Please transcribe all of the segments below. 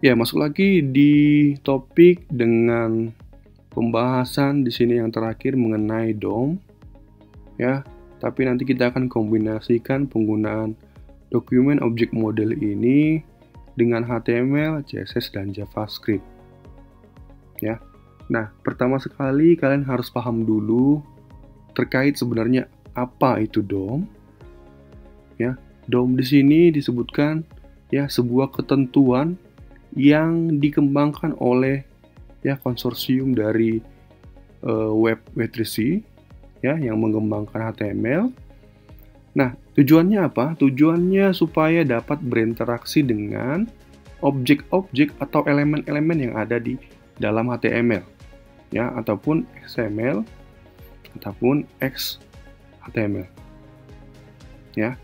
Ya, masuk lagi di topik dengan pembahasan di sini yang terakhir mengenai DOM, ya. Tapi nanti kita akan kombinasikan penggunaan dokumen object model ini dengan HTML, CSS, dan JavaScript, ya. Nah, pertama sekali kalian harus paham dulu terkait sebenarnya apa itu DOM, ya. DOM di sini disebutkan ya sebuah ketentuan yang dikembangkan oleh ya konsorsium dari Web3C ya yang mengembangkan HTML. Nah, tujuannya apa? Tujuannya supaya dapat berinteraksi dengan objek-objek atau elemen-elemen yang ada di dalam HTML ya ataupun XML ataupun XHTML. Ya.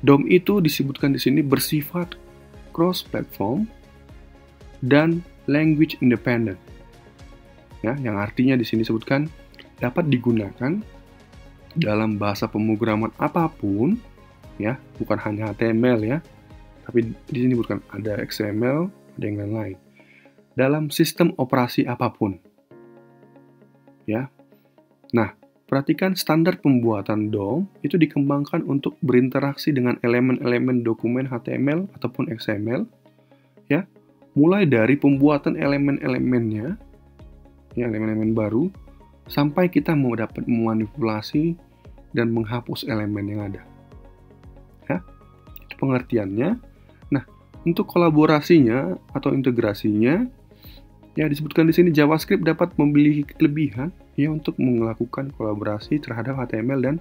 DOM itu disebutkan di sini bersifat cross-platform dan language independent. Ya, yang artinya di sini disebutkan dapat digunakan dalam bahasa pemrograman apapun, ya, bukan hanya HTML ya, tapi di sini bukan ada XML, ada yang lain-lain. Dalam sistem operasi apapun. Ya. Nah, perhatikan standar pembuatan DOM itu dikembangkan untuk berinteraksi dengan elemen-elemen dokumen HTML ataupun XML, ya. Mulai dari pembuatan elemen-elemennya, ya, elemen-elemen baru, sampai kita mau dapat memanipulasi dan menghapus elemen yang ada. Ya, itu pengertiannya. Nah, untuk kolaborasinya atau integrasinya, ya disebutkan di sini JavaScript dapat memiliki kelebihan ya untuk melakukan kolaborasi terhadap HTML dan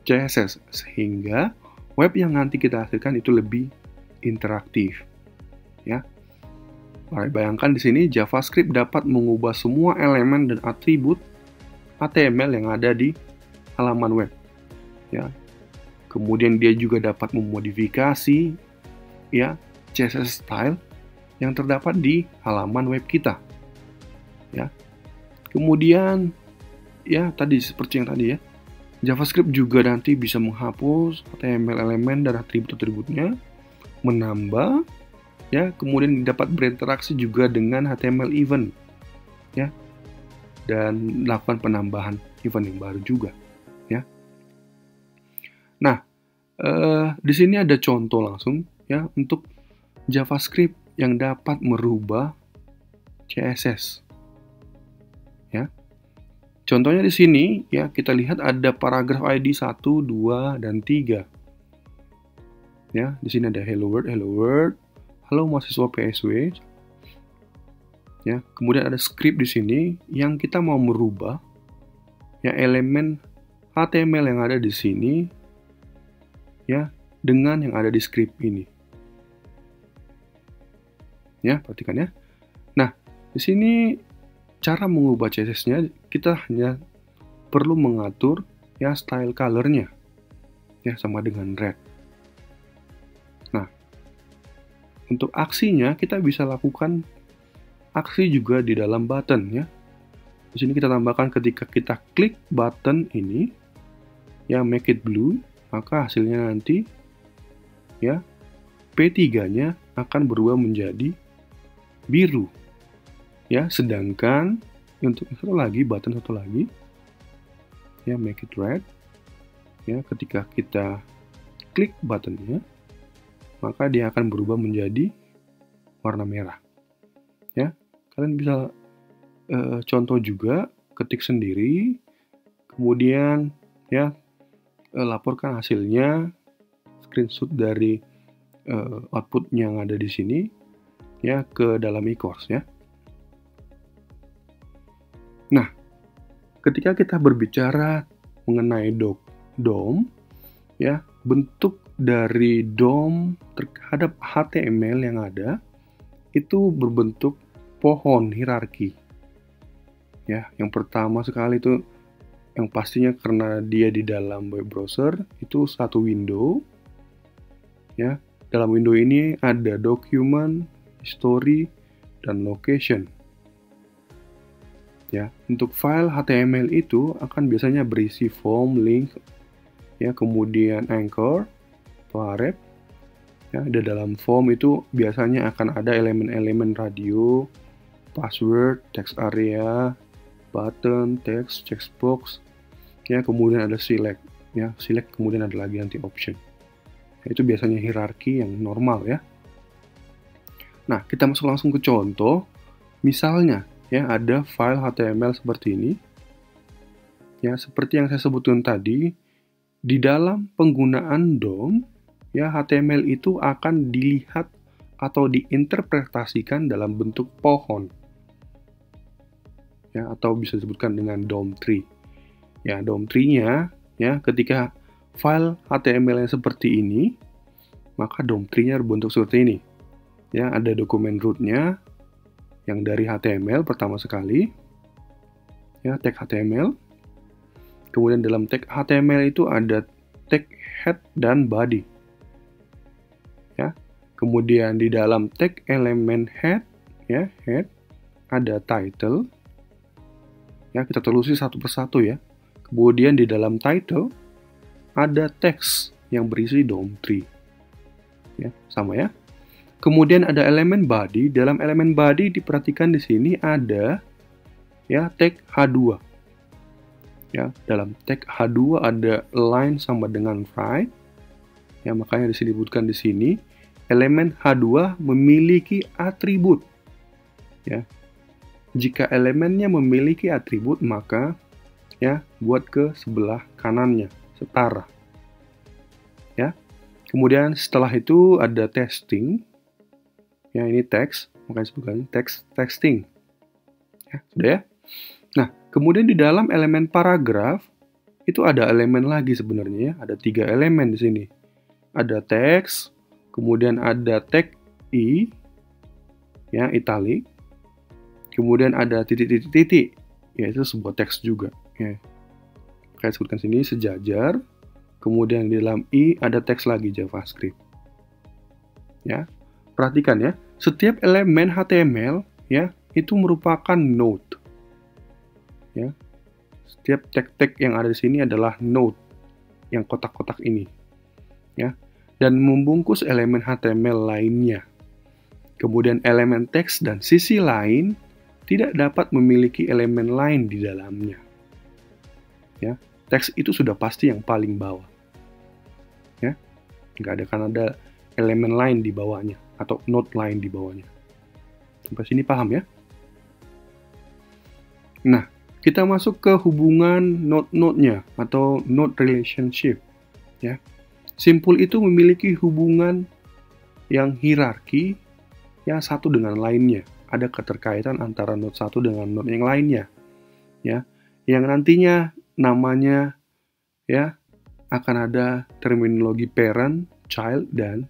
CSS sehingga web yang nanti kita hasilkan itu lebih interaktif. Ya. Bayangkan di sini JavaScript dapat mengubah semua elemen dan atribut HTML yang ada di halaman web. Ya. Kemudian dia juga dapat memodifikasi ya CSS style yang terdapat di halaman web kita. Ya. Kemudian ya tadi seperti yang tadi ya. JavaScript juga nanti bisa menghapus HTML elemen dan atribut-atributnya, menambah ya, kemudian dapat berinteraksi juga dengan HTML event ya dan melakukan penambahan event yang baru juga ya. Nah, di sini ada contoh langsung ya untuk JavaScript yang dapat merubah CSS ya. Contohnya di sini ya kita lihat ada paragraf ID 1, 2 dan 3. Ya, di sini ada hello world, halo mahasiswa PSW. Ya, kemudian ada script di sini yang kita mau merubah ya elemen HTML yang ada di sini ya dengan yang ada di script ini. Ya, perhatikan ya. Nah, di sini cara mengubah CSS-nya kita hanya perlu mengatur ya style color-nya ya sama dengan red. Nah, untuk aksinya kita bisa lakukan aksi juga di dalam button ya. Di sini kita tambahkan ketika kita klik button ini ya make it blue, maka hasilnya nanti ya P3-nya akan berubah menjadi biru. Ya, sedangkan untuk button satu lagi ya make it red. Ya, ketika kita klik buttonnya maka dia akan berubah menjadi warna merah. Ya, kalian bisa contoh juga, ketik sendiri, kemudian ya laporkan hasilnya, screenshot dari output yang ada di sini ya ke dalam e-course ya. Nah, ketika kita berbicara mengenai DOM ya, bentuk dari DOM terhadap HTML yang ada itu berbentuk pohon hierarki. Ya, yang pertama sekali itu yang pastinya karena dia di dalam web browser itu satu window. Ya, dalam window ini ada document, history, dan location. Ya, untuk file HTML itu akan biasanya berisi form, link, ya, kemudian anchor, atau href, Ya, di dalam form itu biasanya akan ada elemen-elemen radio, password, text area, button, text, checkbox, ya, kemudian ada select, ya, select kemudian ada lagi nanti option. Itu biasanya hierarki yang normal ya. Nah, kita masuk langsung ke contoh. Misalnya, ya, ada file HTML seperti ini. Ya, seperti yang saya sebutkan tadi, di dalam penggunaan DOM, ya, HTML itu akan dilihat atau diinterpretasikan dalam bentuk pohon. Ya, atau bisa disebutkan dengan DOM tree. Ya, DOM tree-nya, ya, ketika file HTML yang seperti ini, maka DOM tree-nya berbentuk seperti ini. Ya, ada dokumen root-nya yang dari HTML pertama sekali. Ya, tag HTML. Kemudian dalam tag HTML itu ada tag head dan body. Ya. Kemudian di dalam tag elemen head, ya, head ada title. Ya, kita telusuri satu persatu ya. Kemudian di dalam title ada teks yang berisi DOM tree. Ya, sama ya. Kemudian ada elemen body. Dalam elemen body diperhatikan di sini ada, ya, tag H2. Ya, dalam tag H2 ada line sama dengan right. Ya, makanya disebutkan di sini elemen H2 memiliki atribut. Ya. Jika elemennya memiliki atribut, maka, ya, buat ke sebelah kanannya setara. Ya. Kemudian setelah itu ada testing. Ya, ini teks, makanya disebutkan teks texting. Ya, sudah ya. Nah, kemudian di dalam elemen paragraf itu ada elemen lagi sebenarnya ya. Ada 3 elemen di sini. Ada teks, kemudian ada tag I, ya, italic. Kemudian ada titik-titik-titik, yaitu sebuah teks juga. Ya. Kayak sebutkan sini sejajar. Kemudian di dalam I ada teks lagi JavaScript. Ya, perhatikan ya. Setiap elemen HTML, ya, itu merupakan node. Ya. Setiap tag-tag yang ada di sini adalah node yang kotak-kotak ini. Ya. Dan membungkus elemen HTML lainnya. Kemudian elemen teks dan sisi lain tidak dapat memiliki elemen lain di dalamnya. Ya. Teks itu sudah pasti yang paling bawah. Ya. Nggak akan ada elemen lain di bawahnya atau node lain di bawahnya. Sampai sini paham ya? Nah, kita masuk ke hubungan node-node-nya atau node relationship. Ya. Simpul itu memiliki hubungan yang hierarki yang satu dengan lainnya. Ada keterkaitan antara node satu dengan node yang lainnya. Ya. Yang nantinya namanya, ya, akan ada terminologi parent, child, dan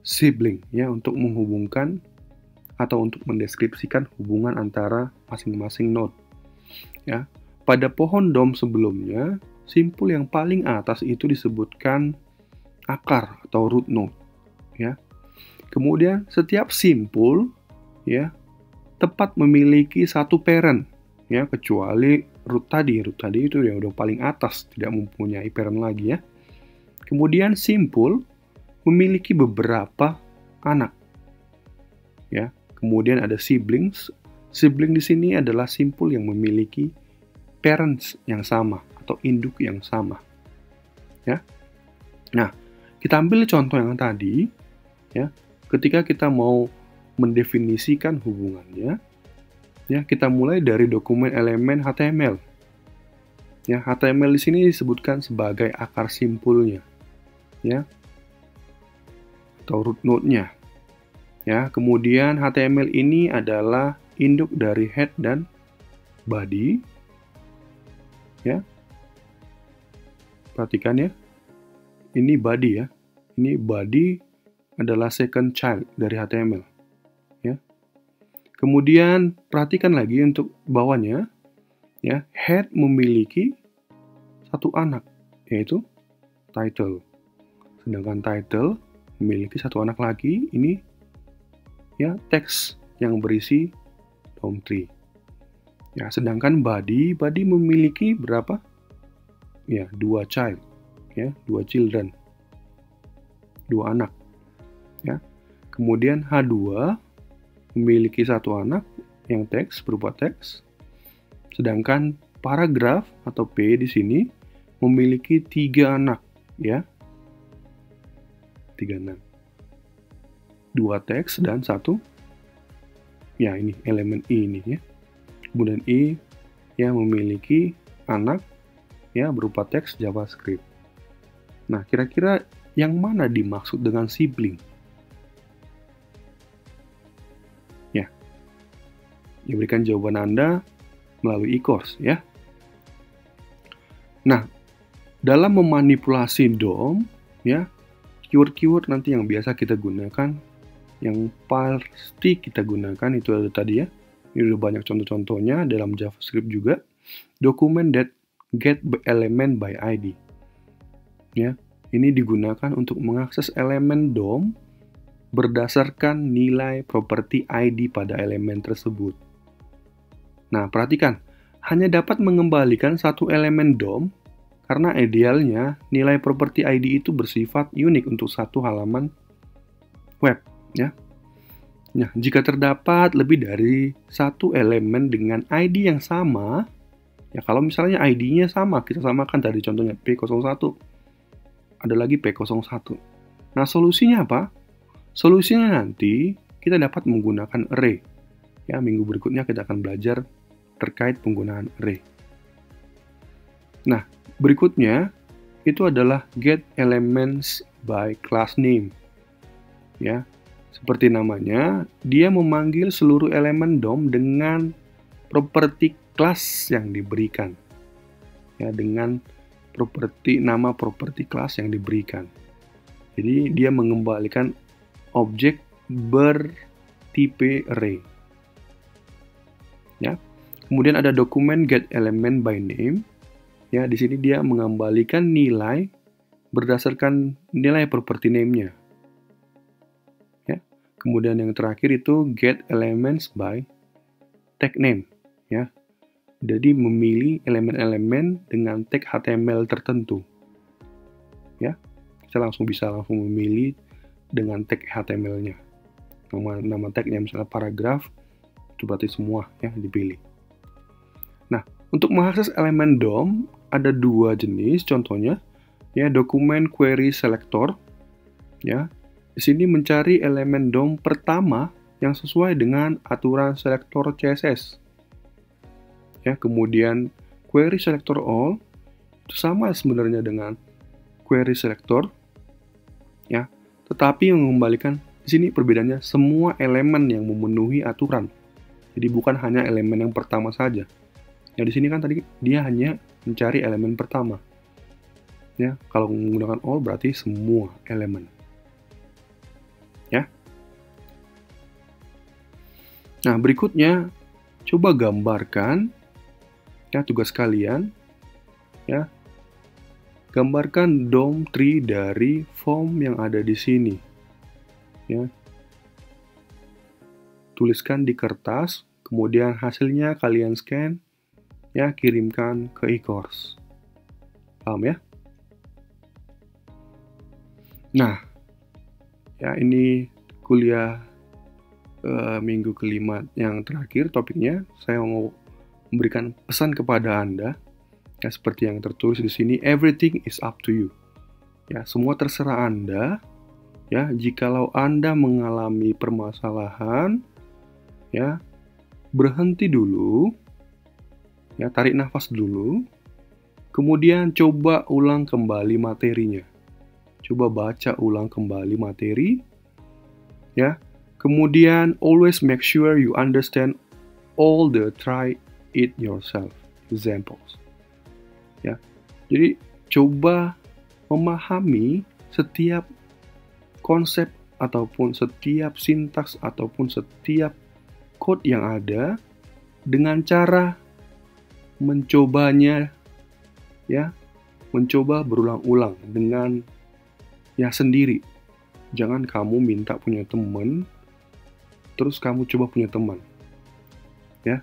sibling, ya, untuk menghubungkan atau untuk mendeskripsikan hubungan antara masing-masing node. Ya, pada pohon DOM sebelumnya, simpul yang paling atas itu disebutkan akar atau root node. Ya, kemudian setiap simpul, ya, tepat memiliki satu parent, ya, kecuali root tadi. Root tadi itu yang udah paling atas, tidak mempunyai parent lagi ya. Kemudian simpul memiliki beberapa anak. Ya, kemudian ada siblings. Sibling di sini adalah simpul yang memiliki parents yang sama atau induk yang sama. Ya. Nah, kita ambil contoh yang tadi, ya. Ketika kita mau mendefinisikan hubungannya, ya, kita mulai dari dokumen elemen HTML. Ya, HTML di sini disebutkan sebagai akar simpulnya. Ya. Atau root node-nya. Ya, kemudian HTML ini adalah induk dari head dan body. Ya. Perhatikan ya. Ini body ya. Ini body adalah second child dari HTML. Ya. Kemudian perhatikan lagi untuk bawahnya. Ya, head memiliki satu anak, yaitu title. Sedangkan title memiliki satu anak lagi, ini, ya, teks yang berisi DOM tree. Ya, sedangkan body memiliki berapa? Ya, 2 child, ya, 2 children, 2 anak. ya. Kemudian H2 memiliki satu anak yang teks berupa teks, sedangkan paragraf atau P di sini memiliki 3 anak, ya. 3 anak. 2 teks dan 1 ya ini elemen I ini ya. Kemudian I yang memiliki anak ya berupa teks JavaScript. Nah, kira-kira yang mana dimaksud dengan sibling? Ya. Diberikan jawaban Anda melalui e-course ya. Nah, dalam memanipulasi DOM ya, keyword-keyword nanti yang biasa kita gunakan, yang pasti kita gunakan itu ada tadi ya. Ini udah banyak contoh-contohnya dalam JavaScript juga. Document that get element by ID. Ya, ini digunakan untuk mengakses elemen DOM berdasarkan nilai properti ID pada elemen tersebut. Nah, perhatikan, hanya dapat mengembalikan satu elemen DOM karena idealnya nilai properti ID itu bersifat unik untuk satu halaman web. Ya. Nah, jika terdapat lebih dari satu elemen dengan ID yang sama, ya kalau misalnya ID-nya sama, kita samakan tadi contohnya P01, ada lagi P01. Nah, solusinya apa? Solusinya nanti kita dapat menggunakan array. Ya, minggu berikutnya kita akan belajar terkait penggunaan array. Nah, berikutnya itu adalah get elements by class name. Ya. Seperti namanya, dia memanggil seluruh elemen DOM dengan properti kelas yang diberikan. Ya, dengan nama properti kelas yang diberikan. Jadi, dia mengembalikan objek bertipe array. Ya. Kemudian ada dokumen get element by name. Ya, di sini dia mengembalikan nilai berdasarkan nilai properti name-nya. Kemudian yang terakhir itu get elements by tag name, ya. Jadi memilih elemen-elemen dengan tag HTML tertentu, ya. Kita bisa langsung memilih dengan tag HTML-nya. Nama tagnya misalnya paragraf, itu berarti semua ya dipilih. Nah, untuk mengakses elemen DOM ada 2 jenis, contohnya ya dokumen query selector, ya. Di sini mencari elemen DOM pertama yang sesuai dengan aturan selektor CSS. Ya, kemudian query selector all itu sama sebenarnya dengan query selector, ya, tetapi mengembalikan di sini perbedaannya semua elemen yang memenuhi aturan. Jadi bukan hanya elemen yang pertama saja. Ya, di sini kan tadi dia hanya mencari elemen pertama. Ya, kalau menggunakan all berarti semua elemen. Ya. Nah, berikutnya coba gambarkan ya tugas kalian ya. Gambarkan DOM tree dari form yang ada di sini. Ya. Tuliskan di kertas, kemudian hasilnya kalian scan ya, kirimkan ke e-course. Paham ya? Nah, ya, ini kuliah minggu kelima yang terakhir topiknya. Saya mau memberikan pesan kepada Anda, ya, seperti yang tertulis di sini, everything is up to you. Ya, semua terserah Anda. Ya, jikalau Anda mengalami permasalahan, ya, berhenti dulu, ya, tarik nafas dulu, kemudian coba ulang kembali materinya. Coba baca ulang kembali materi, ya. Kemudian always make sure you understand all the try it yourself examples. Ya. Jadi coba memahami setiap konsep ataupun setiap sintaks ataupun setiap code yang ada dengan cara mencobanya, ya, mencoba berulang-ulang dengan ya sendiri. Jangan kamu minta punya teman, terus kamu coba punya teman. Ya,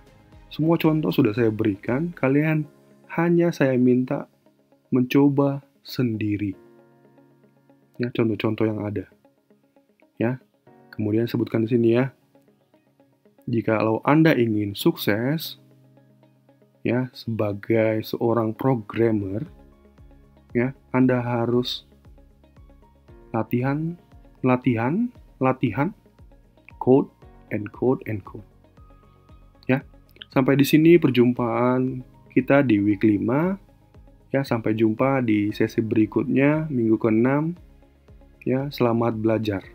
semua contoh sudah saya berikan, kalian hanya saya minta mencoba sendiri. Ya, contoh-contoh yang ada. Ya. Kemudian sebutkan di sini ya. Jikalau Anda ingin sukses ya sebagai seorang programmer, ya, Anda harus latihan, code and code and code. Ya. Sampai di sini perjumpaan kita di week 5. Ya, sampai jumpa di sesi berikutnya minggu ke-6. Ya, selamat belajar.